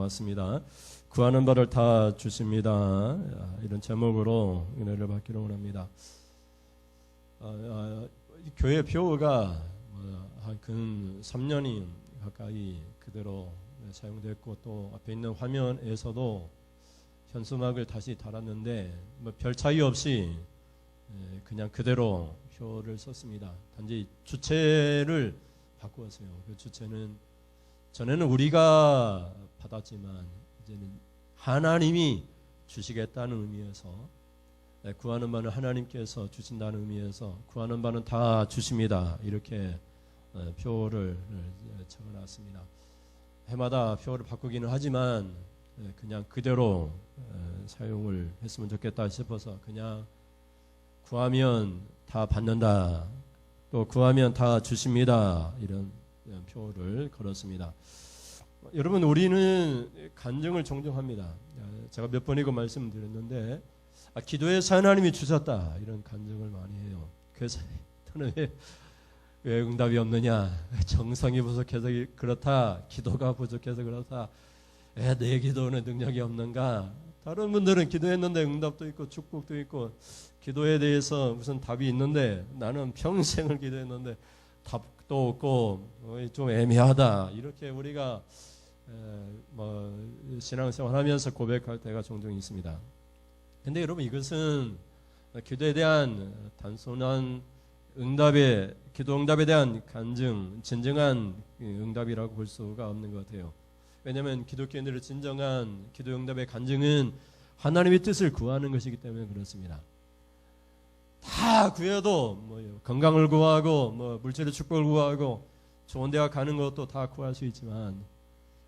왔습니다. 구하는 바를 다 주십니다. 이런 제목으로 은혜를 받기를 원합니다. 교회 표어가 근 3년이 가까이 그대로 사용됐고 또 앞에 있는 화면에서도 현수막을 다시 달았는데 별 차이 없이 그냥 그대로 표를 썼습니다. 단지 주체를 바꾸었어요. 그 주체는 전에는 우리가 받았지만 이제는 하나님이 주시겠다는 의미에서 구하는 바는 하나님께서 주신다는 의미에서 구하는 바는 다 주십니다. 이렇게 표를 적어놨습니다. 해마다 표를 바꾸기는 하지만 그냥 그대로 사용을 했으면 좋겠다 싶어서 그냥 구하면 다 받는다, 또 구하면 다 주십니다, 이런 표를 걸었습니다. 여러분, 우리는 간증을 종종 합니다. 제가 몇 번이고 말씀드렸는데 기도해서 하나님이 주셨다, 이런 간증을 많이 해요. 그래서 저는 왜 응답이 없느냐, 정성이 부족해서 그렇다, 기도가 부족해서 그렇다, 내 기도는 능력이 없는가. 다른 분들은 기도했는데 응답도 있고 축복도 있고 기도에 대해서 무슨 답이 있는데 나는 평생을 기도했는데 답도 없고 좀 애매하다, 이렇게 우리가 신앙생활하면서 고백할 때가 종종 있습니다. 근데 여러분, 이것은 기도에 대한 단순한 기도 응답에 대한 간증, 진정한 응답이라고 볼 수가 없는 것 같아요. 왜냐하면 기독교인들의 진정한 기도 응답의 간증은 하나님의 뜻을 구하는 것이기 때문에 그렇습니다. 다 구해도 건강을 구하고 물질의 축복을 구하고 좋은 대학 가는 것도 다 구할 수 있지만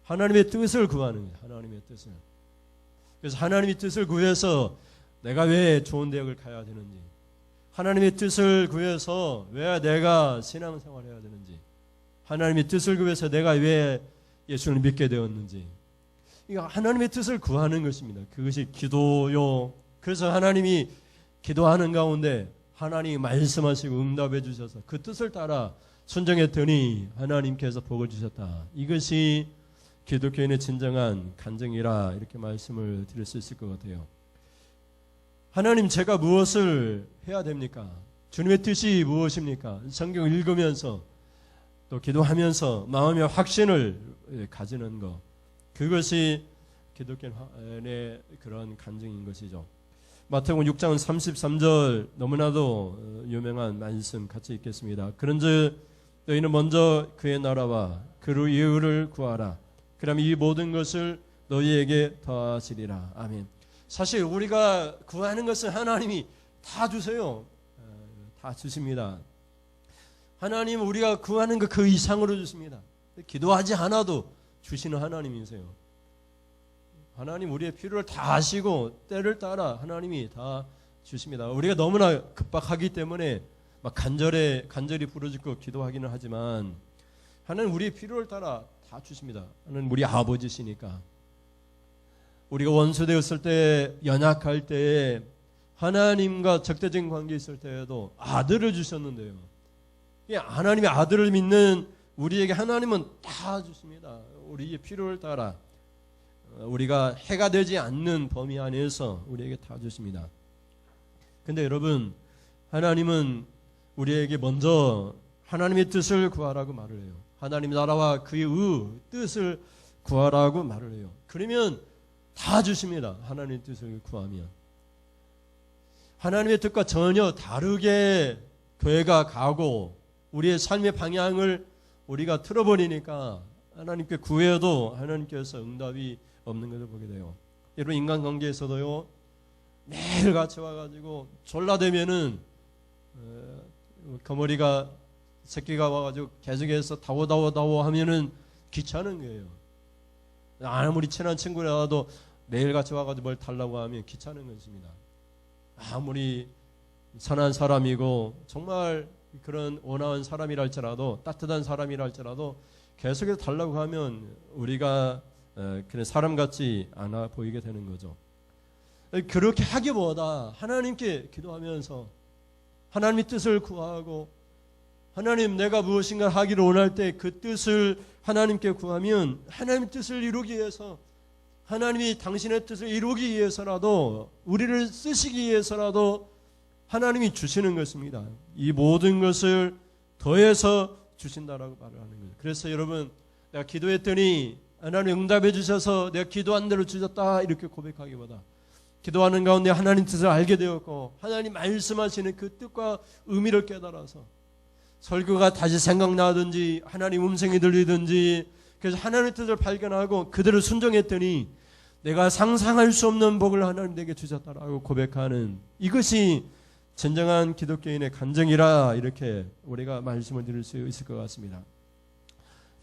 하나님의 뜻을 구하는 거예요. 하나님의 뜻을. 그래서 하나님의 뜻을 구해서 내가 왜 좋은 대학을 가야 되는지, 하나님의 뜻을 구해서 왜 내가 신앙생활을 해야 되는지, 하나님의 뜻을 구해서 내가 왜 예수를 믿게 되었는지, 이거 하나님의 뜻을 구하는 것입니다. 그것이 기도요. 그래서 하나님이 기도하는 가운데 하나님이 말씀하시고 응답해 주셔서 그 뜻을 따라 순종했더니 하나님께서 복을 주셨다. 이것이 기독교인의 진정한 간증이라 이렇게 말씀을 드릴 수 있을 것 같아요. 하나님, 제가 무엇을 해야 됩니까? 주님의 뜻이 무엇입니까? 성경을 읽으면서 또 기도하면서 마음의 확신을 가지는 것, 그것이 기독교인의 그런 간증인 것이죠. 마태복음 6장 33절 너무나도 유명한 말씀 같이 읽겠습니다. 그런즉 너희는 먼저 그의 나라와 그의 의를 구하라. 그럼 이 모든 것을 너희에게 더하시리라. 아멘. 사실 우리가 구하는 것은 하나님이 다 주세요. 다 주십니다. 하나님은 우리가 구하는 것 그 이상으로 주십니다. 기도하지 않아도 주시는 하나님이세요. 하나님 우리의 필요를 다 아시고 때를 따라 하나님이 다 주십니다. 우리가 너무나 급박하기 때문에 막 간절히 부르짖고 기도하기는 하지만 하나님 우리의 필요를 따라 다 주십니다. 하나님 우리 아버지시니까. 우리가 원수되었을 때, 연약할 때에 하나님과 적대적인 관계에 있을 때에도 아들을 주셨는데요. 하나님의 아들을 믿는 우리에게 하나님은 다 주십니다. 우리의 필요를 따라 우리가 해가 되지 않는 범위 안에서 우리에게 다 주십니다. 근데 여러분, 하나님은 우리에게 먼저 하나님의 뜻을 구하라고 말을 해요. 하나님의 나라와 그의 뜻을 구하라고 말을 해요. 그러면 다 주십니다. 하나님의 뜻을 구하면. 하나님의 뜻과 전혀 다르게 교회가 가고 우리의 삶의 방향을 우리가 틀어버리니까 하나님께 구해도 하나님께서 응답이 없는 것을 보게 돼요. 여러분, 인간관계에서도요, 매일 같이 와가지고 졸라대면은 거머리가 새끼가 와가지고 계속해서 다워 하면은 귀찮은 거예요. 아무리 친한 친구라도 매일 같이 와가지고 뭘 달라고 하면 귀찮은 것입니다. 아무리 선한 사람이고 정말 그런 온화한 사람이라 할지라도, 따뜻한 사람이라 할지라도 계속해서 달라고 하면 우리가 그런 사람 같지 않아 보이게 되는 거죠. 그렇게 하기보다 하나님께 기도하면서 하나님의 뜻을 구하고, 하나님 내가 무엇인가 하기를 원할 때 그 뜻을 하나님께 구하면 하나님의 뜻을 이루기 위해서 하나님이 당신의 뜻을 이루기 위해서라도, 우리를 쓰시기 위해서라도 하나님이 주시는 것입니다. 이 모든 것을 더해서 주신다라고 말을 하는 거예요. 그래서 여러분, 내가 기도했더니 하나님 응답해 주셔서 내가 기도한 대로 주셨다 이렇게 고백하기보다, 기도하는 가운데 하나님 뜻을 알게 되었고 하나님 말씀하시는 그 뜻과 의미를 깨달아서 설교가 다시 생각나든지 하나님 음성이 들리든지, 그래서 하나님의 뜻을 발견하고 그대로 순종했더니 내가 상상할 수 없는 복을 하나님 내게 주셨다라고 고백하는, 이것이 진정한 기독교인의 간증이라 이렇게 우리가 말씀을 드릴 수 있을 것 같습니다.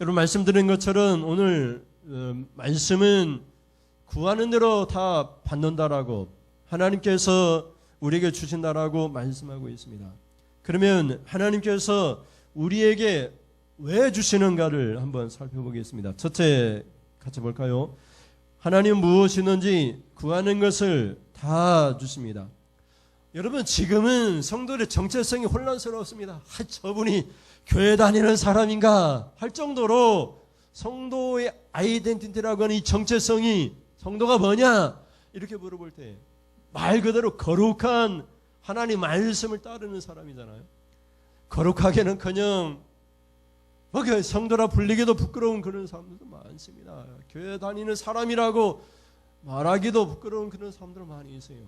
여러분, 말씀드린 것처럼 오늘 말씀은 구하는 대로 다 받는다라고, 하나님께서 우리에게 주신다라고 말씀하고 있습니다. 그러면 하나님께서 우리에게 왜 주시는가를 한번 살펴보겠습니다. 첫째, 같이 볼까요? 하나님은 무엇이든지 구하는 것을 다 주십니다. 여러분, 지금은 성도들의 정체성이 혼란스럽습니다. 저분이 교회 다니는 사람인가 할 정도로 성도의 아이덴티티라고 하는 이 정체성이, 성도가 뭐냐 이렇게 물어볼 때 말 그대로 거룩한 하나님 말씀을 따르는 사람이잖아요. 거룩하게는커녕 성도라 불리기도 부끄러운 그런 사람들도 많습니다. 교회 다니는 사람이라고 말하기도 부끄러운 그런 사람들 많이 있어요.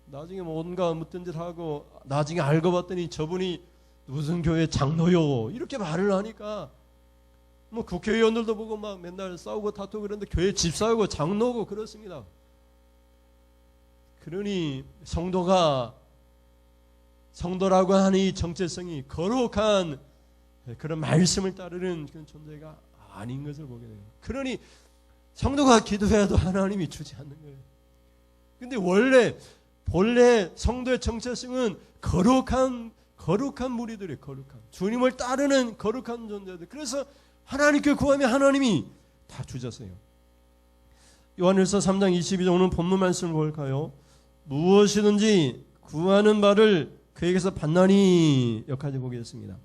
나중에 뭔가 묻던 짓 하고 나중에 알고 봤더니 저분이 무슨 교회 장로요 이렇게 말을 하니까 뭐 국회의원들도 보고 막 맨날 싸우고 다투고 그러는데 교회 집사하고 장로고 그렇습니다. 그러니 성도라고 하는 이 정체성이 거룩한 그런 말씀을 따르는 그런 존재가 아닌 것을 보게 돼요. 그러니 성도가 기도해도 하나님이 주지 않는 거예요. 근데 본래 성도의 정체성은 거룩한 무리들이에요. 거룩한 주님을 따르는 거룩한 존재들. 그래서 하나님께 구하면 하나님이 다 주셨어요. 요한일서 3장 22절 오늘 본문 말씀을 볼까요? 무엇이든지 구하는 바를 그에게서 받나니, 여기까지 보겠습니다.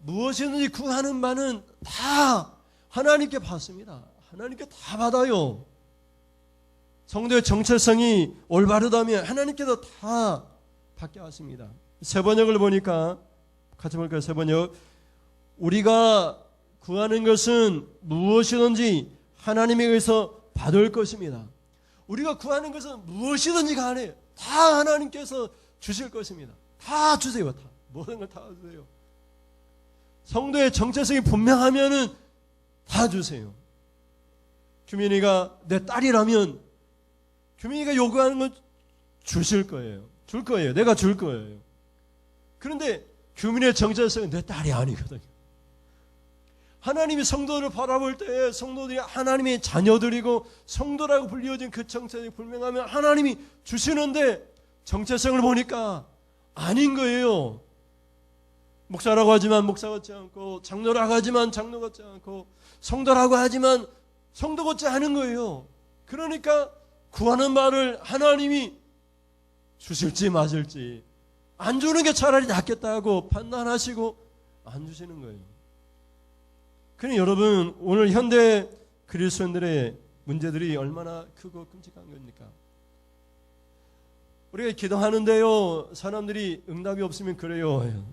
무엇이든지 구하는 바는 다 하나님께 받습니다. 하나님께 다 받아요. 성도의 정체성이 올바르다면 하나님께서 다 받게 하십니다. 세 번역을 보니까 같이 볼까요? 세 번역. 우리가 구하는 것은 무엇이든지 하나님에게서 받을 것입니다. 우리가 구하는 것은 무엇이든지 간에 다 하나님께서 주실 것입니다. 다 주세요. 다. 모든 걸 다 주세요. 성도의 정체성이 분명하면은 다 주세요. 규민이가 내 딸이라면 규민이가 요구하는 건 주실 거예요. 줄 거예요. 내가 줄 거예요. 그런데 규민의 정체성은 내 딸이 아니거든요. 하나님이 성도를 바라볼 때 성도들이 하나님의 자녀들이고 성도라고 불리어진 그 정체성이 분명하면 하나님이 주시는데 정체성을 보니까 아닌 거예요. 목사라고 하지만 목사 같지 않고, 장로라고 하지만 장로 같지 않고, 성도라고 하지만 성도 같지 않은 거예요. 그러니까 구하는 말을 하나님이 주실지 마실지 안 주는 게 차라리 낫겠다고 판단하시고 안 주시는 거예요. 그러니 여러분, 오늘 현대 그리스도인들의 문제들이 얼마나 크고 끔찍한 겁니까? 우리가 기도하는데요, 사람들이 응답이 없으면 그래요.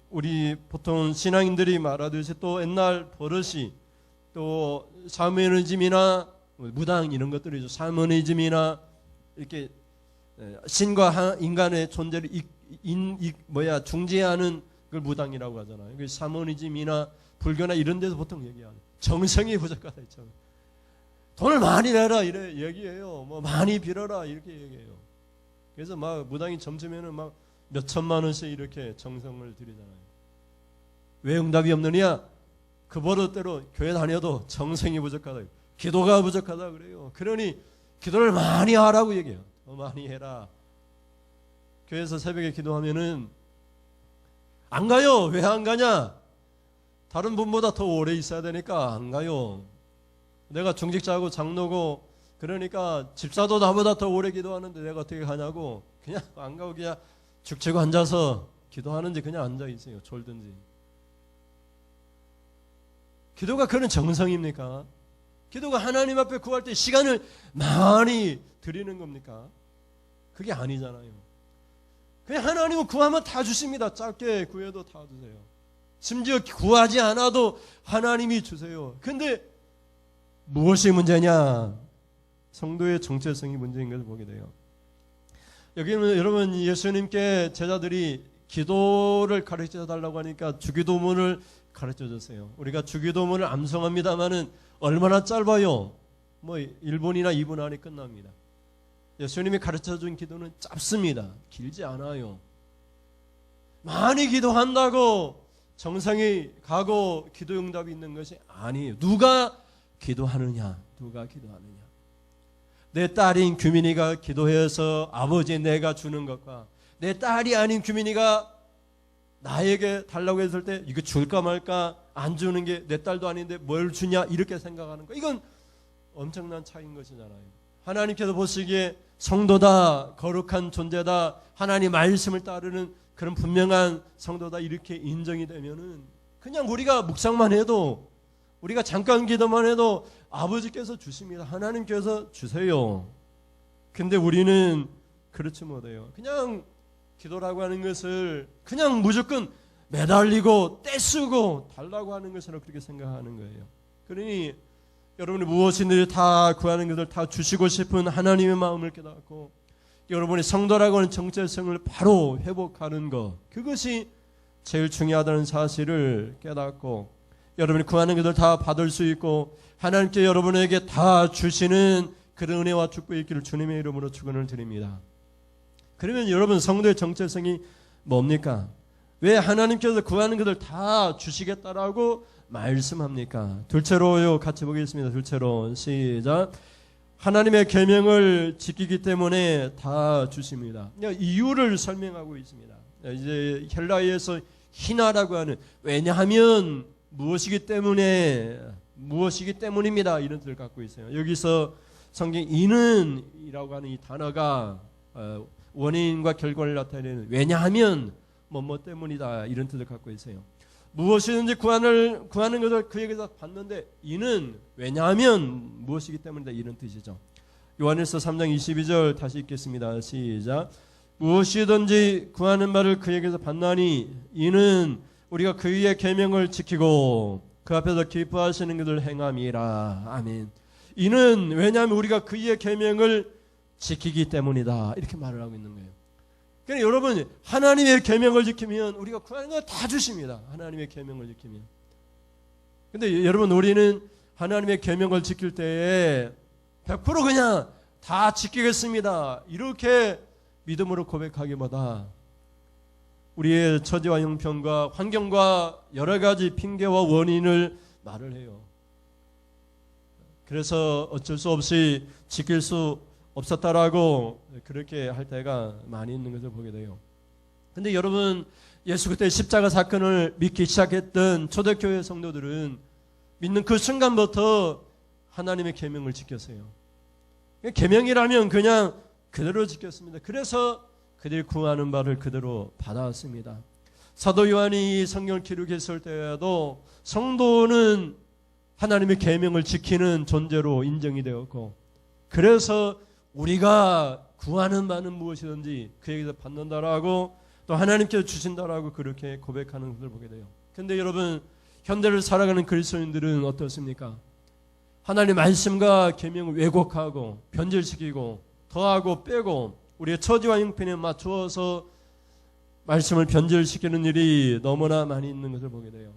우리 보통 신앙인들이 말하듯이 또 옛날 버릇이, 또 샤머니즘이나 무당 이런 것들이죠. 샤머니즘이나 이렇게 신과 인간의 존재를 중재하는 걸 무당이라고 하잖아요. 그 샤머니즘이나 불교나 이런 데서 보통 얘기하는 정성이 부족하다 했죠. 돈을 많이 내라 이래 얘기해요. 뭐 많이 빌어라 이렇게 얘기해요. 그래서 막 무당이 점점에는 막 몇 천만 원씩 이렇게 정성을 들이잖아요. 왜 응답이 없느냐? 그 버릇대로 교회 다녀도 정성이 부족하다, 기도가 부족하다 그래요. 그러니 기도를 많이 하라고 얘기해요. 더 많이 해라. 교회에서 새벽에 기도하면은 안 가요. 왜 안 가냐? 다른 분보다 더 오래 있어야 되니까 안 가요. 내가 중직자고 장로고 그러니까 집사도 나보다 더 오래 기도하는데 내가 어떻게 가냐고. 그냥 안 가고 그냥 죽치고 앉아서 기도하는지 그냥 앉아 있어요. 졸든지. 기도가 그런 정성입니까? 기도가 하나님 앞에 구할 때 시간을 많이 드리는 겁니까? 그게 아니잖아요. 그냥 하나님은 구하면 다 주십니다. 짧게 구해도 다 주세요. 심지어 구하지 않아도 하나님이 주세요. 근데 무엇이 문제냐? 성도의 정체성이 문제인 것을 보게 돼요. 여기는 여러분, 예수님께 제자들이 기도를 가르쳐 달라고 하니까 주기도문을 가르쳐 줬어요. 우리가 주기도문을 암송합니다마는 얼마나 짧아요? 뭐 1분이나 2분 안에 끝납니다. 예수님이 가르쳐 준 기도는 짧습니다. 길지 않아요. 많이 기도한다고 정상이 가고 기도 응답이 있는 것이 아니에요. 누가 기도하느냐? 누가 기도하느냐? 내 딸인 규민이가 기도해서 아버지 내가 주는 것과 내 딸이 아닌 규민이가 나에게 달라고 했을 때 이거 줄까 말까, 안 주는 게 내 딸도 아닌데 뭘 주냐 이렇게 생각하는 거, 이건 엄청난 차이인 것이잖아요. 하나님께서 보시기에 성도다, 거룩한 존재다, 하나님 말씀을 따르는 그런 분명한 성도다 이렇게 인정이 되면은 그냥 우리가 묵상만 해도, 우리가 잠깐 기도만 해도 아버지께서 주십니다. 하나님께서 주세요. 근데 우리는 그렇지 못해요. 그냥 기도라고 하는 것을 그냥 무조건 매달리고 떼쓰고 달라고 하는 것으로 그렇게 생각하는 거예요. 그러니 여러분이 무엇이든지 다 구하는 것을 다 주시고 싶은 하나님의 마음을 깨닫고 여러분이 성도라고 하는 정체성을 바로 회복하는 것, 그것이 제일 중요하다는 사실을 깨닫고 여러분이 구하는 것을 다 받을 수 있고 하나님께 여러분에게 다 주시는 그런 은혜와 축복이 있기를 주님의 이름으로 축원을 드립니다. 그러면 여러분, 성도의 정체성이 뭡니까? 왜 하나님께서 구하는 것을 다 주시겠다라고 말씀합니까? 둘째로요, 같이 보겠습니다. 둘째로 시작. 하나님의 계명을 지키기 때문에 다 주십니다. 이유를 설명하고 있습니다. 이제 헬라어에서 희나라고 하는, 왜냐하면 무엇이기 때문입니다, 이런 뜻을 갖고 있어요. 여기서 성경 이는이라고 하는 이 단어가 원인과 결과를 나타내는, 왜냐하면 뭐 때문이다 이런 뜻을 갖고 있어요. 무엇이든지 구하는 것을 그에게서 받는데 이는 왜냐하면 무엇이기 때문이다 이런 뜻이죠. 요한일서 3장 22절 다시 읽겠습니다. 시작. 무엇이든지 구하는 바를 그에게서 받나니 이는 우리가 그의 계명을 지키고 그 앞에서 기뻐하시는 것을 행함이라. 아멘. 이는 왜냐하면 우리가 그의 계명을 지키기 때문이다 이렇게 말을 하고 있는 거예요. 그러니까 여러분, 하나님의 계명을 지키면 우리가 구하는 거 다 주십니다. 하나님의 계명을 지키면. 근데 여러분, 우리는 하나님의 계명을 지킬 때에 100% 그냥 다 지키겠습니다 이렇게 믿음으로 고백하기보다 우리의 처지와 형편과 환경과 여러 가지 핑계와 원인을 말을 해요. 그래서 어쩔 수 없이 지킬 수 없었다라고 그렇게 할 때가 많이 있는 것을 보게 돼요. 근데 여러분, 예수 그때 십자가 사건을 믿기 시작했던 초대교회 성도들은 믿는 그 순간부터 하나님의 계명을 지켰어요. 계명이라면 그냥 그대로 지켰습니다. 그래서 그들이 구하는 바를 그대로 받아왔습니다. 사도 요한이 성경을 기록했을 때에도 성도는 하나님의 계명을 지키는 존재로 인정이 되었고, 그래서 우리가 구하는 바는 무엇이든지 그에게서 받는다라고, 또 하나님께서 주신다라고 그렇게 고백하는 것을 보게 돼요. 그런데 여러분, 현대를 살아가는 그리스도인들은 어떻습니까? 하나님 말씀과 계명을 왜곡하고 변질시키고 더하고 빼고 우리의 처지와 형편에 맞추어서 말씀을 변질시키는 일이 너무나 많이 있는 것을 보게 돼요.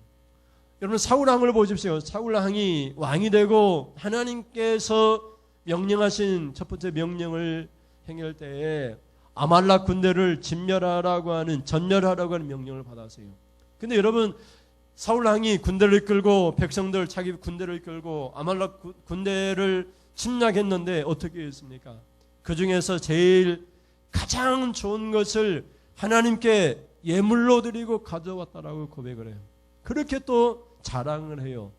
여러분, 사울왕을 보십시오. 사울왕이 왕이 되고 하나님께서 명령하신 첫 번째 명령을 행할 때에 아말렉 군대를 전멸하라고 하는 명령을 받았어요. 근데 여러분, 사울왕이 군대를 이끌고 백성들 자기 군대를 이끌고 아말렉 군대를 침략했는데 어떻게 했습니까? 그 중에서 제일 가장 좋은 것을 하나님께 예물로 드리고 가져왔다라고 고백을 해요. 그렇게 또 자랑을 해요.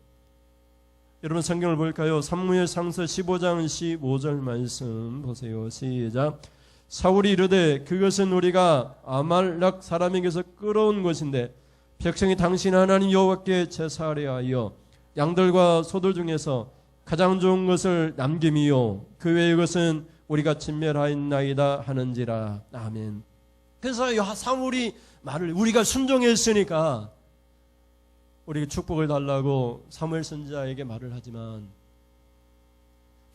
여러분, 성경을 볼까요? 사무엘상서 15장 15절 말씀 보세요. 시작. 사울이 이르되 그것은 우리가 아말렉 사람에게서 끌어온 것인데 백성이 당신 하나님 여호와께 제사하려 하여 양들과 소들 중에서 가장 좋은 것을 남김이요 그 외의 것은 우리가 진멸하였나이다 하는지라. 아멘. 그래서 사무엘이 말을 우리가 순종했으니까 우리에게 축복을 달라고 사무엘 선지자에게 말을 하지만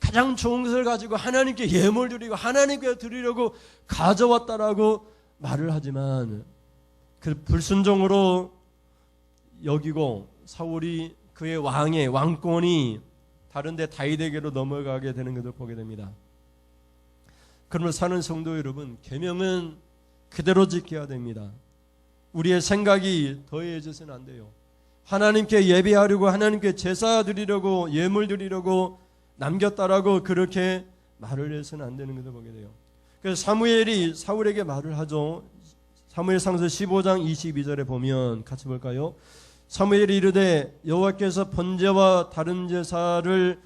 가장 좋은 것을 가지고 하나님께 예물 드리고 하나님께 드리려고 가져왔다라고 말을 하지만 그 불순종으로 여기고 사울이 그의 왕권이 다른데 다윗에게로 넘어가게 되는 것을 보게 됩니다. 그러면 사는 성도 여러분, 계명은 그대로 지켜야 됩니다. 우리의 생각이 더해져서는 안 돼요. 하나님께 예배하려고 하나님께 제사 드리려고 예물 드리려고 남겼다라고 그렇게 말을 해서는 안 되는 것을 보게 돼요. 그래서 사무엘이 사울에게 말을 하죠. 사무엘상서 15장 22절에 보면 같이 볼까요? 사무엘이 이르되 여호와께서 번제와 다른 제사를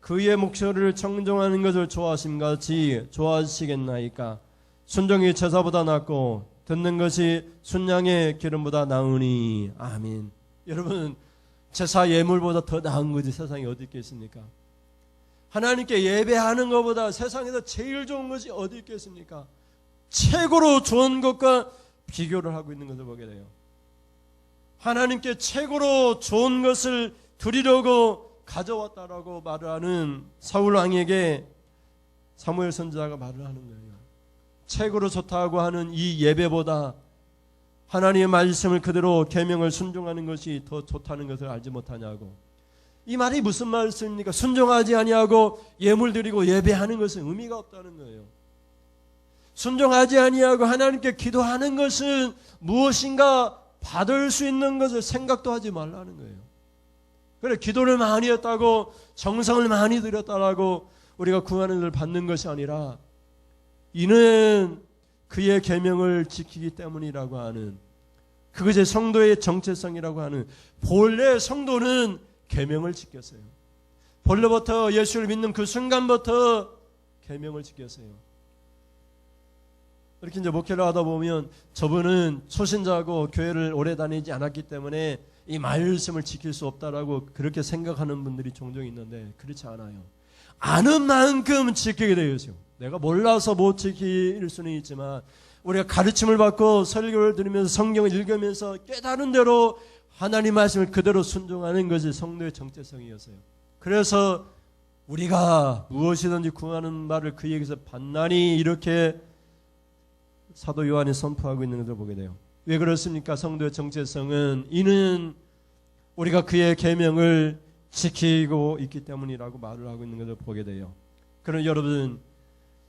그의 목소리를 청종하는 것을 좋아하심같이 좋아하시겠나이까? 순종이 제사보다 낫고 듣는 것이 순양의 기름보다 나으니. 아멘. 여러분, 제사 예물보다 더 나은 것이 세상에 어디 있겠습니까? 하나님께 예배하는 것보다 세상에서 제일 좋은 것이 어디 있겠습니까? 최고로 좋은 것과 비교를 하고 있는 것을 보게 돼요. 하나님께 최고로 좋은 것을 드리려고 가져왔다라고 말을 하는 사울 왕에게 사무엘 선지자가 말을 하는 거예요. 최고로 좋다고 하는 이 예배보다 하나님의 말씀을 그대로 계명을 순종하는 것이 더 좋다는 것을 알지 못하냐고. 이 말이 무슨 말씀입니까? 순종하지 아니하고 예물 드리고 예배하는 것은 의미가 없다는 거예요. 순종하지 아니하고 하나님께 기도하는 것은 무엇인가 받을 수 있는 것을 생각도 하지 말라는 거예요. 그래, 기도를 많이 했다고 정성을 많이 들였다라고 우리가 구하는 것을 받는 것이 아니라 이는 그의 계명을 지키기 때문이라고 하는, 그것이 성도의 정체성이라고 하는, 본래 성도는 계명을 지켰어요. 본래부터 예수를 믿는 그 순간부터 계명을 지켰어요. 이렇게 이제 목회를 하다 보면 저분은 초신자고 교회를 오래 다니지 않았기 때문에 이 말씀을 지킬 수 없다라고 그렇게 생각하는 분들이 종종 있는데 그렇지 않아요. 아는 만큼 지키게 되어 있어요. 내가 몰라서 못 지킬 수는 있지만 우리가 가르침을 받고 설교를 들으면서 성경을 읽으면서 깨달은 대로 하나님 말씀을 그대로 순종하는 것이 성도의 정체성이었어요. 그래서 우리가 무엇이든지 구하는 말을 그에게서 받나니 이렇게 사도 요한이 선포하고 있는 것을 보게 돼요. 왜 그렇습니까? 성도의 정체성은 이는 우리가 그의 계명을 지키고 있기 때문이라고 말을 하고 있는 것을 보게 돼요. 그럼 여러분,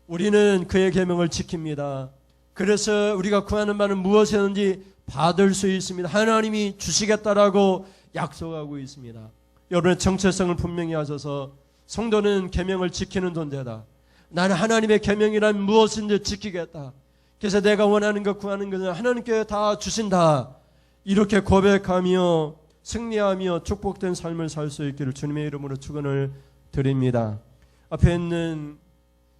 우리는 그의 계명을 지킵니다. 그래서 우리가 구하는 바는 무엇이든지 받을 수 있습니다. 하나님이 주시겠다라고 약속하고 있습니다. 여러분의 정체성을 분명히 하셔서 성도는 계명을 지키는 존재다. 나는 하나님의 계명이란 무엇인지 지키겠다. 그래서 내가 원하는 것 구하는 것은 하나님께 다 주신다. 이렇게 고백하며 승리하며 축복된 삶을 살 수 있기를 주님의 이름으로 축원을 드립니다. 앞에 있는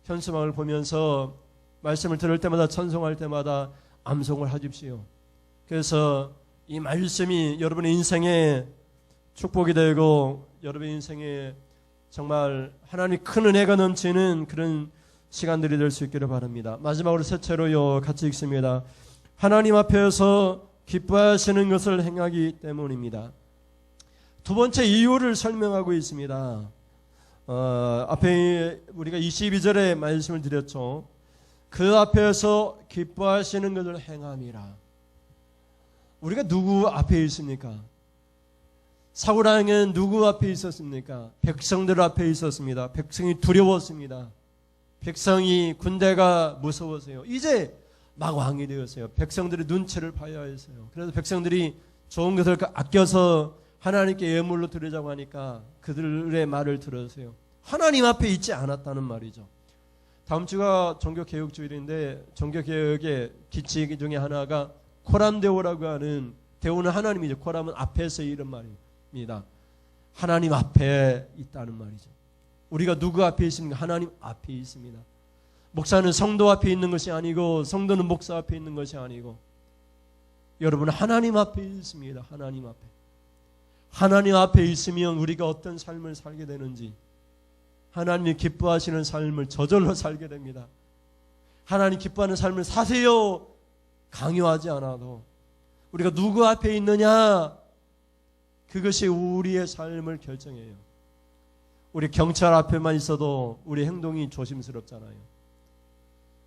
현수막을 보면서 말씀을 들을 때마다 찬송할 때마다 암송을 하십시오. 그래서 이 말씀이 여러분의 인생에 축복이 되고 여러분의 인생에 정말 하나님 큰 은혜가 넘치는 그런 시간들이 될 수 있기를 바랍니다. 마지막으로 세 채로요 같이 읽습니다. 하나님 앞에서 기뻐하시는 것을 행하기 때문입니다. 두 번째 이유를 설명하고 있습니다. 앞에 우리가 22절에 말씀을 드렸죠. 그 앞에서 기뻐하시는 것을 행함이라. 우리가 누구 앞에 있습니까? 사울 왕은 누구 앞에 있었습니까? 백성들 앞에 있었습니다. 백성이 두려웠습니다. 백성이 군대가 무서웠어요. 이제 막 왕이 되었어요. 백성들의 눈치를 봐야 했어요. 그래서 백성들이 좋은 것을 아껴서 하나님께 예물로 드리자고 하니까 그들의 말을 들으세요. 하나님 앞에 있지 않았다는 말이죠. 다음 주가 종교개혁주일인데 종교개혁의 기치 중에 하나가 코람데오라고 하는, 데오는 하나님이죠. 코람은 앞에서 이런 말입니다. 하나님 앞에 있다는 말이죠. 우리가 누구 앞에 있습니까? 하나님 앞에 있습니다. 목사는 성도 앞에 있는 것이 아니고 성도는 목사 앞에 있는 것이 아니고 여러분은 하나님 앞에 있습니다. 하나님 앞에. 하나님 앞에 있으면 우리가 어떤 삶을 살게 되는지 하나님이 기뻐하시는 삶을 저절로 살게 됩니다. 하나님 기뻐하는 삶을 사세요. 강요하지 않아도 우리가 누구 앞에 있느냐, 그것이 우리의 삶을 결정해요. 우리 경찰 앞에만 있어도 우리 행동이 조심스럽잖아요.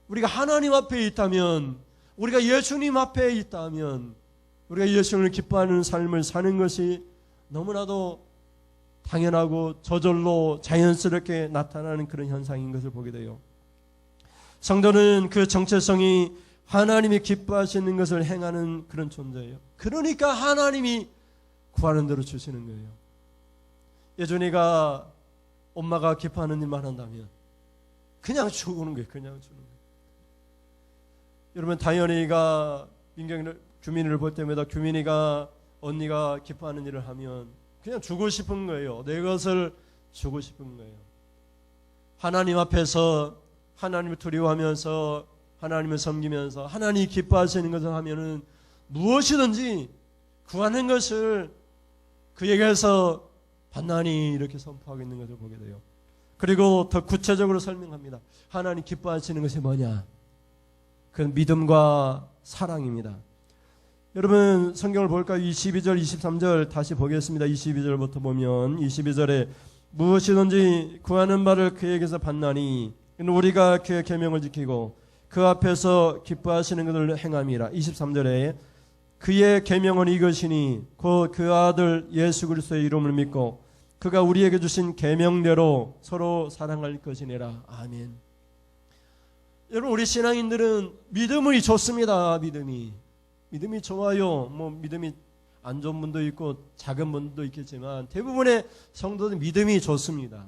우리가 하나님 앞에 있다면, 우리가 예수님 앞에 있다면, 우리가 예수님을 기뻐하는 삶을 사는 것이 너무나도 당연하고 저절로 자연스럽게 나타나는 그런 현상인 것을 보게 돼요. 성도는 그 정체성이 하나님이 기뻐하시는 것을 행하는 그런 존재예요. 그러니까 하나님이 구하는 대로 주시는 거예요. 예준이가 엄마가 기뻐하는 일만 한다면 그냥 주는 거예요. 그냥 주는 거예요. 여러분, 다현이가 규민이를 볼 때마다 규민이가 언니가 기뻐하는 일을 하면 그냥 주고 싶은 거예요. 내 것을 주고 싶은 거예요. 하나님 앞에서 하나님을 두려워하면서 하나님을 섬기면서 하나님이 기뻐하시는 것을 하면은 무엇이든지 구하는 것을 그에게서 받나니 이렇게 선포하고 있는 것을 보게 돼요. 그리고 더 구체적으로 설명합니다. 하나님 기뻐하시는 것이 뭐냐? 그건 믿음과 사랑입니다. 여러분, 성경을 볼까요? 22절, 23절 다시 보겠습니다. 22절부터 보면 22절에 무엇이든지 구하는 바를 그에게서 받나니 우리가 그의 계명을 지키고 그 앞에서 기뻐하시는 것을 행함이라. 23절에 그의 계명은 이것이니 곧 그 아들 예수 그리스도의 이름을 믿고 그가 우리에게 주신 계명대로 서로 사랑할 것이니라. 아멘. 여러분, 우리 신앙인들은 믿음이 좋습니다. 믿음이 좋아요. 믿음이 안 좋은 분도 있고 작은 분도 있겠지만 대부분의 성도들 믿음이 좋습니다.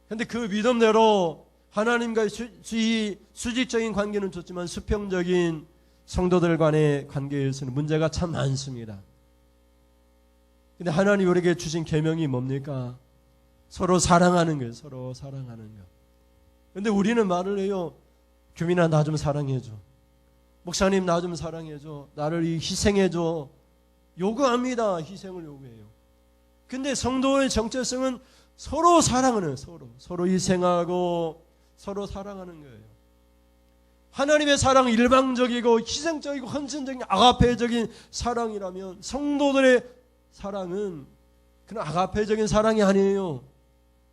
그런데 그 믿음대로 하나님과의 수직적인 관계는 좋지만 수평적인 성도들 간의 관계에서는 문제가 참 많습니다. 근데 하나님 우리에게 주신 계명이 뭡니까? 서로 사랑하는 거예요. 서로 사랑하는 거. 근데 우리는 말을 해요. 규민아, 나 좀 사랑해줘. 목사님, 나 좀 사랑해줘. 나를 희생해줘. 요구합니다. 희생을 요구해요. 근데 성도의 정체성은 서로 사랑하는, 서로 희생하고 서로 사랑하는 거예요. 하나님의 사랑은 일방적이고 희생적이고 헌신적인 아가페적인 사랑이라면 성도들의 사랑은 그런 아가페적인 사랑이 아니에요.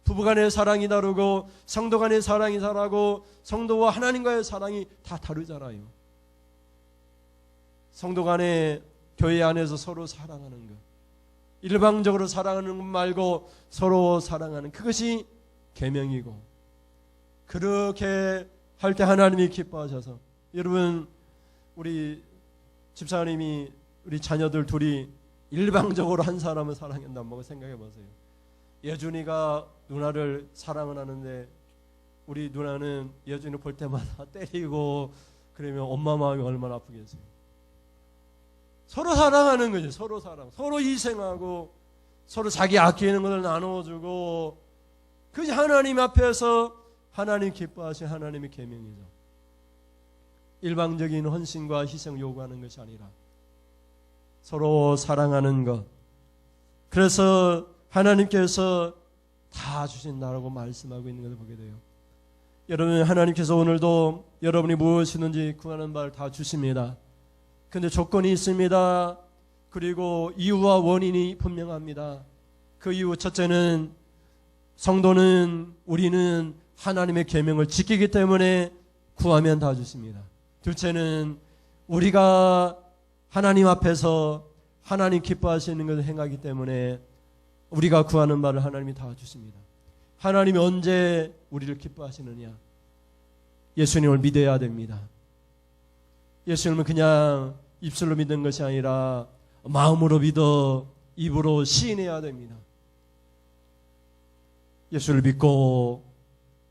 부부간의 사랑이 다르고 성도간의 사랑이 다르고 성도와 하나님과의 사랑이 다 다르잖아요. 성도간의 교회 안에서 서로 사랑하는 것, 일방적으로 사랑하는 것 말고 서로 사랑하는 그것이 계명이고, 그렇게 할 때 하나님이 기뻐하셔서, 여러분, 우리 집사님이 우리 자녀들 둘이 일방적으로 한 사람을 사랑한다 한번 생각해 보세요. 예준이가 누나를 사랑을 하는데 우리 누나는 예준이 볼 때마다 때리고 그러면 엄마 마음이 얼마나 아프겠어요. 서로 사랑하는 거죠. 서로 사랑, 서로 희생하고 서로 자기 아끼는 것을 나눠주고, 그것이 하나님 앞에서 하나님 기뻐하신 하나님의 계명이죠. 일방적인 헌신과 희생 요구하는 것이 아니라 서로 사랑하는 것. 그래서 하나님께서 다 주신다라고 말씀하고 있는 것을 보게 돼요. 여러분, 하나님께서 오늘도 여러분이 무엇이든지 구하는 바를 다 주십니다. 그런데 조건이 있습니다. 그리고 이유와 원인이 분명합니다. 그 이유 첫째는 성도는, 우리는 하나님의 계명을 지키기 때문에 구하면 다 주십니다. 둘째는 우리가 하나님 앞에서 하나님 기뻐하시는 것을 행하기 때문에 우리가 구하는 바를 하나님이 다 주십니다. 하나님이 언제 우리를 기뻐하시느냐? 예수님을 믿어야 됩니다. 예수님은 그냥 입술로 믿는 것이 아니라 마음으로 믿어 입으로 시인해야 됩니다. 예수를 믿고,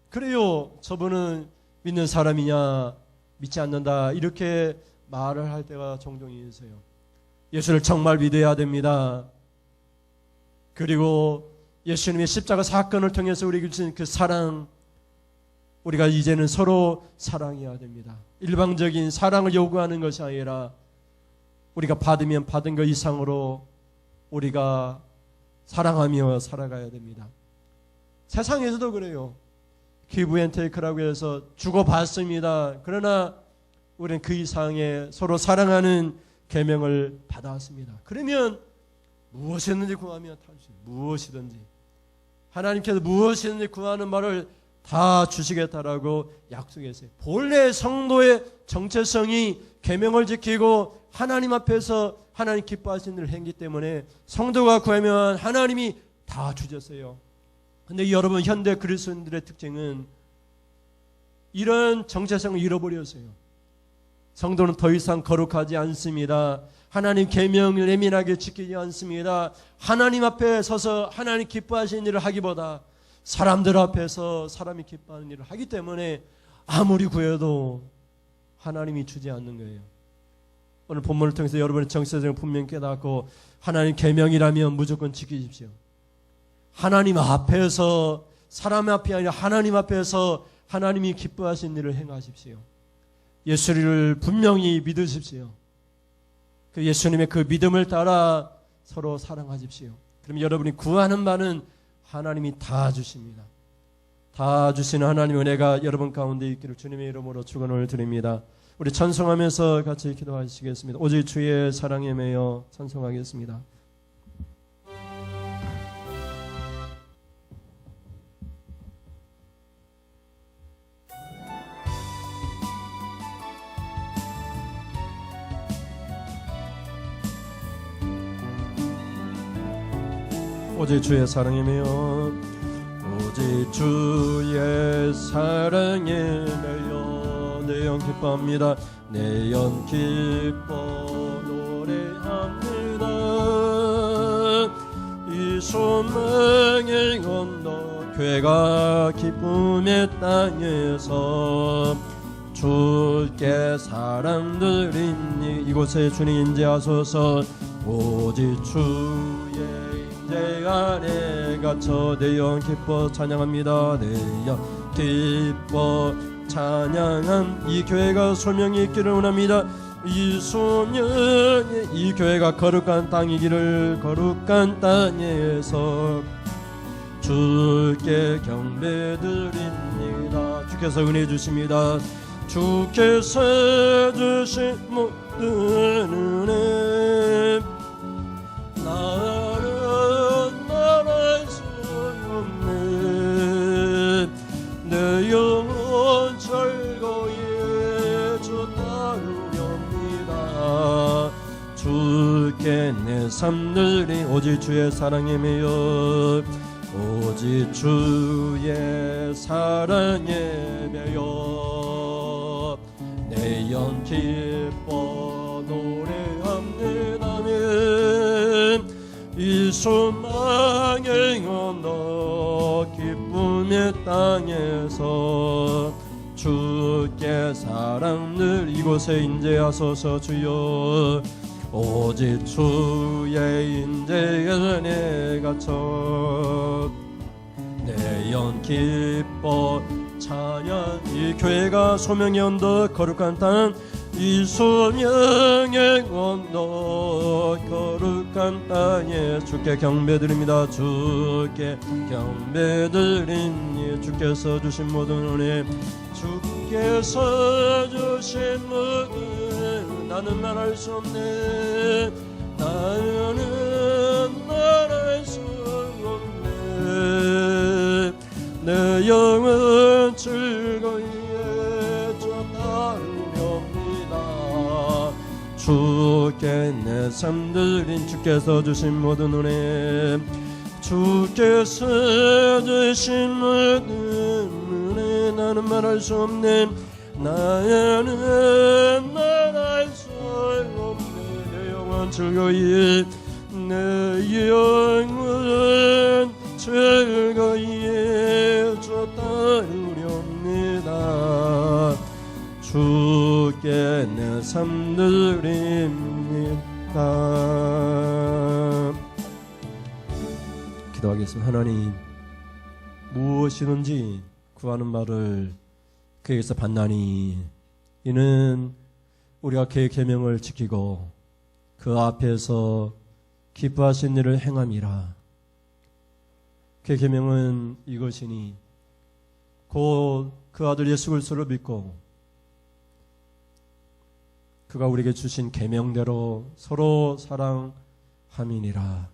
그래요, 저분은 믿는 사람이냐, 믿지 않는다, 이렇게 말을 할 때가 종종 있어요. 예수를 정말 믿어야 됩니다. 그리고 예수님의 십자가 사건을 통해서 우리에게 주신 그 사랑, 우리가 이제는 서로 사랑해야 됩니다. 일방적인 사랑을 요구하는 것이 아니라 우리가 받으면 받은 것 이상으로 우리가 사랑하며 살아가야 됩니다. 세상에서도 그래요. 기브 앤 테이크라고 해서 주고받습니다. 그러나 우리는 그 이상의 서로 사랑하는 계명을 받아왔습니다. 그러면 무엇이든지 구하면 다 주시고, 무엇이든지 하나님께서 무엇이든지 구하는 말을 다 주시겠다라고 약속했어요. 본래 성도의 정체성이 계명을 지키고 하나님 앞에서 하나님 기뻐하시는 일을 했기 때문에 성도가 구하면 하나님이 다 주셨어요. 근데 여러분, 현대 그리스도인들의 특징은 이런 정체성을 잃어버렸어요. 성도는 더 이상 거룩하지 않습니다. 하나님 계명을 예민하게 지키지 않습니다. 하나님 앞에 서서 하나님 기뻐하시는 일을 하기보다 사람들 앞에서 사람이 기뻐하는 일을 하기 때문에 아무리 구해도 하나님이 주지 않는 거예요. 오늘 본문을 통해서 여러분의 정체성을 분명히 깨닫고 하나님 계명이라면 무조건 지키십시오. 하나님 앞에서, 사람 앞이 아니라 하나님 앞에서 하나님이 기뻐하시는 일을 행하십시오. 예수를 분명히 믿으십시오. 그 예수님의 그 믿음을 따라 서로 사랑하십시오. 그럼 여러분이 구하는 바는 하나님이 다 주십니다. 다 주시는 하나님의 은혜가 여러분 가운데 있기를 주님의 이름으로 축원을 드립니다. 우리 찬송하면서 같이 기도하시겠습니다. 오직 주의 사랑에 매여 찬송하겠습니다. 오직 주의 사랑에 매여, 오직 주의 사랑에 매여 내 영 기뻐합니다. 내 영 기뻐 노래합니다. 이 소망의 건너 교회가 기쁨의 땅에서 주께 사람들이니 이곳에 주님 임재하소서. 오직 주의 내 안에 갇혀 내 영 기뻐 찬양합니다. 내 영 기뻐 찬양한 이 교회가 소명이 있기를 원합니다. 이 소명이 이 교회가 거룩한 땅이기를, 거룩한 땅에서 주께 경배드립니다. 주께서 은혜 주십니다. 주께서 주신 모든 은혜 나는 말할 수 없네. 내 영혼 즐거이 주 따르렵니다. 주께 내 삶들이 오직 주의 사랑에 매여, 오직 주의 사랑에 매여 내 영 기뻐 노래합니다면 이 소망의 언덕 기쁨의 땅에서 주께 사랑들 이곳에 임재하소서. 주여 오직 주의 임재에 은혜 갇혀 내 영 기뻐 찬양. 이 교회가 소명의 언덕 거룩한 땅, 이 소명의 언덕 거룩한 땅에 주께 경배드립니다. 주께 경배드리니 주께서 주신 모든 은혜, 주께서 주신 모든 나는 말할 수 없네. 나는 말할 수 없네. 내 영은 즐거이 주 따르렵니다. 주께 내 삶들인 주께서 주신 모든 은혜, 주께서 주신 모든 은혜 나는 말할 수 없네. 나는 말할 수 없네. 내 영혼 즐거이 내 영혼 즐거이 주 따르렵니다. 주께 내 삶드립니다. 기도하겠습니다. 하나님, 무엇이든지 구하는 말을 그에게서 받나니 이는 우리가 그의 계명을 지키고 그 앞에서 기뻐하신 일을 행함이라. 그 계명은 이것이니 곧 그 아들 예수 그리스도를 믿고 그가 우리에게 주신 계명대로 서로 사랑함이니라.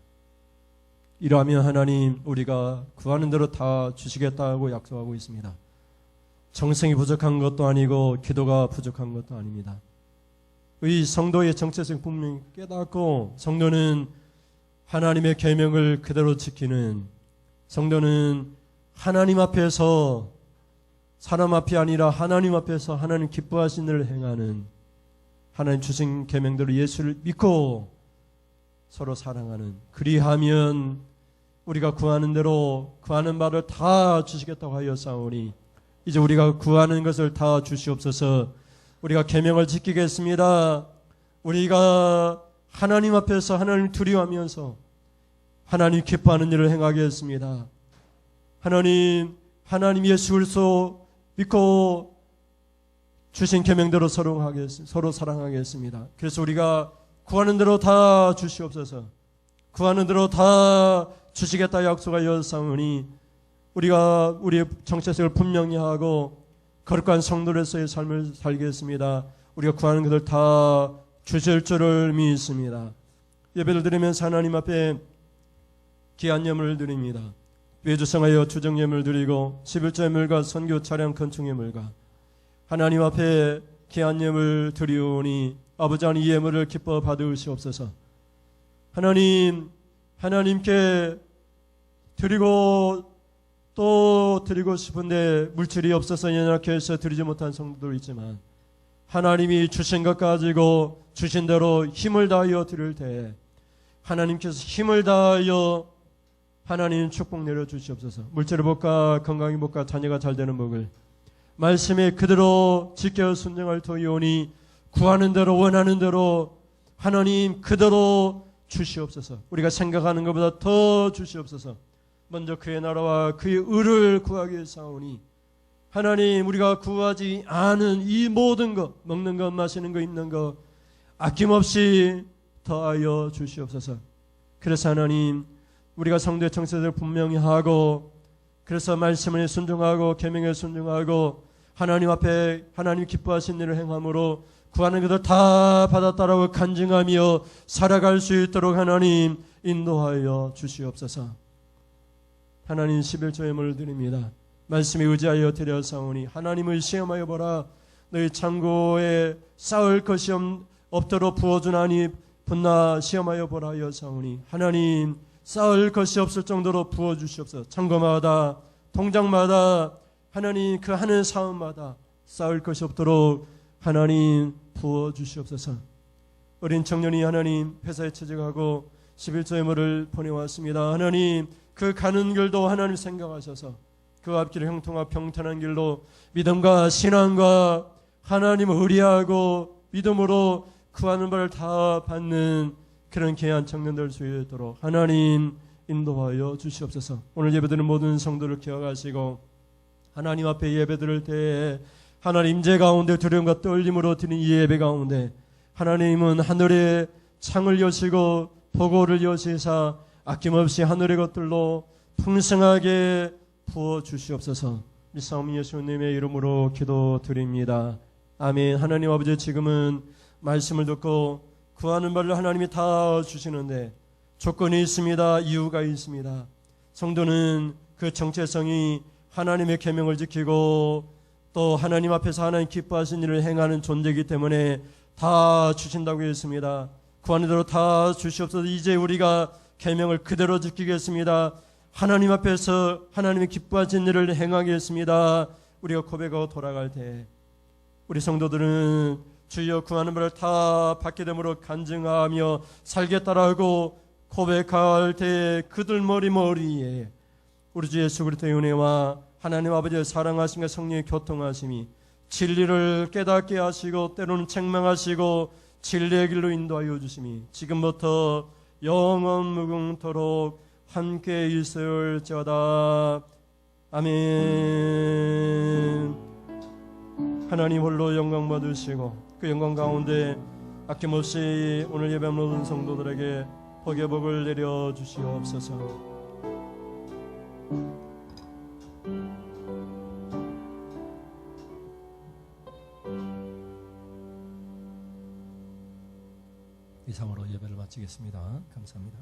이러하면 하나님 우리가 구하는 대로 다 주시겠다고 약속하고 있습니다. 정성이 부족한 것도 아니고 기도가 부족한 것도 아닙니다. 이 성도의 정체성 분명히 깨닫고 성도는 하나님의 계명을 그대로 지키는, 성도는 하나님 앞에서 사람 앞이 아니라 하나님 앞에서 하나님 기뻐하신 일을 행하는, 하나님 주신 계명대로 예수를 믿고 서로 사랑하는, 그리하면 우리가 구하는 대로 구하는 바를 다 주시겠다고 하였사오니 이제 우리가 구하는 것을 다 주시옵소서. 우리가 계명을 지키겠습니다. 우리가 하나님 앞에서 하나님 두려워하면서 하나님 기뻐하는 일을 행하겠습니다. 하나님 예수 그리스도 믿고 주신 계명대로 서로 사랑하겠습니다. 그래서 우리가 구하는 대로 다 주시옵소서. 구하는 대로 다 주시겠다 약속하였사오니 우리가 우리의 정체성을 분명히 하고 거룩한 성도로서의 삶을 살겠습니다. 우리가 구하는 것을 다 주실 줄을 믿습니다. 예배를 드리면서 하나님 앞에 귀한 예물을 드립니다. 외주성하여 주정 예물 드리고 11조 예물과 선교 차량 건축 예물과 하나님 앞에 귀한 예물 드리오니 아버지 하나님 이 예물을 기뻐 받으시옵소서. 하나님께 드리고 또 드리고 싶은데 물질이 없어서 연약해서 드리지 못한 성도도 있지만 하나님이 주신 것 가지고 주신 대로 힘을 다하여 드릴 때 하나님께서 힘을 다하여 하나님 축복 내려주시옵소서. 물질의 복과 건강의 복과 자녀가 잘되는 복을 말씀에 그대로 지켜 순종할 터이오니 구하는 대로 원하는 대로 하나님 그대로 주시옵소서. 우리가 생각하는 것보다 더 주시옵소서. 먼저 그의 나라와 그의 의를 구하기 사오니 하나님 우리가 구하지 않은 이 모든 것, 먹는 것, 마시는 것, 입는 것 아낌없이 더하여 주시옵소서. 그래서 하나님 우리가 성도의 정체를 분명히 하고 그래서 말씀에 순종하고 계명에 순종하고 하나님 앞에 하나님 기뻐하신 일을 행함으로 구하는 것을 다 받았다라고 간증하며 살아갈 수 있도록 하나님 인도하여 주시옵소서. 하나님 11조 예물을 드립니다. 말씀에 의지하여 드려사오니 하나님을 시험하여 보라. 너희 창고에 쌓을 것이 없도록 부어주나니 분나 시험하여 보라 하여사오니 하나님 쌓을 것이 없을 정도로 부어주시옵소서. 창고마다 통장마다 하나님 그 하는 사업마다 쌓을 것이 없도록 하나님 부어주시옵소서. 어린 청년이 하나님 회사에 취직하고 11조 예물을 보내왔습니다. 하나님 그 가는 길도 하나님 생각하셔서 그 앞길을 형통하고 평탄한 길로 믿음과 신앙과 하나님을 의리하고 믿음으로 구하는 바를 다 받는 그런 귀한 청년들 수 있도록 하나님 인도하여 주시옵소서. 오늘 예배드리는 모든 성도를 기억하시고 하나님 앞에 예배드릴 때에 하나님 임재 가운데 두려움과 떨림으로 드린 이 예배 가운데 하나님은 하늘의 창을 여시고 보고를 여시사 아낌없이 하늘의 것들로 풍성하게 부어주시옵소서. 미사오미 예수님의 이름으로 기도드립니다. 아멘. 하나님 아버지 지금은 말씀을 듣고 구하는 바를 하나님이 다 주시는데 조건이 있습니다. 이유가 있습니다. 성도는 그 정체성이 하나님의 계명을 지키고 또 하나님 앞에서 하나님 기뻐하신 일을 행하는 존재이기 때문에 다 주신다고 했습니다. 구하는 대로 다 주시옵소서. 이제 우리가 계명을 그대로 지키겠습니다. 하나님 앞에서 하나님의 기뻐하신 일을 행하겠습니다. 우리가 고백하고 돌아갈 때 우리 성도들은 주여 구하는 바를 다 받게 됨으로 간증하며 살겠다라고 고백할 때 그들 머리에 우리 주 예수 그리스도의 은혜와 하나님 아버지의 사랑하심과 성령의 교통하심이 진리를 깨닫게 하시고 때로는 책망하시고 진리의 길로 인도하여 주심이 지금부터 영원 무궁토록 함께 있을지어다. 아멘. 하나님 홀로 영광 받으시고 그 영광 가운데 아낌없이 오늘 예배 모든 성도들에게 복의 복을 내려 주시옵소서. 이상으로 예배를 마치겠습니다. 감사합니다.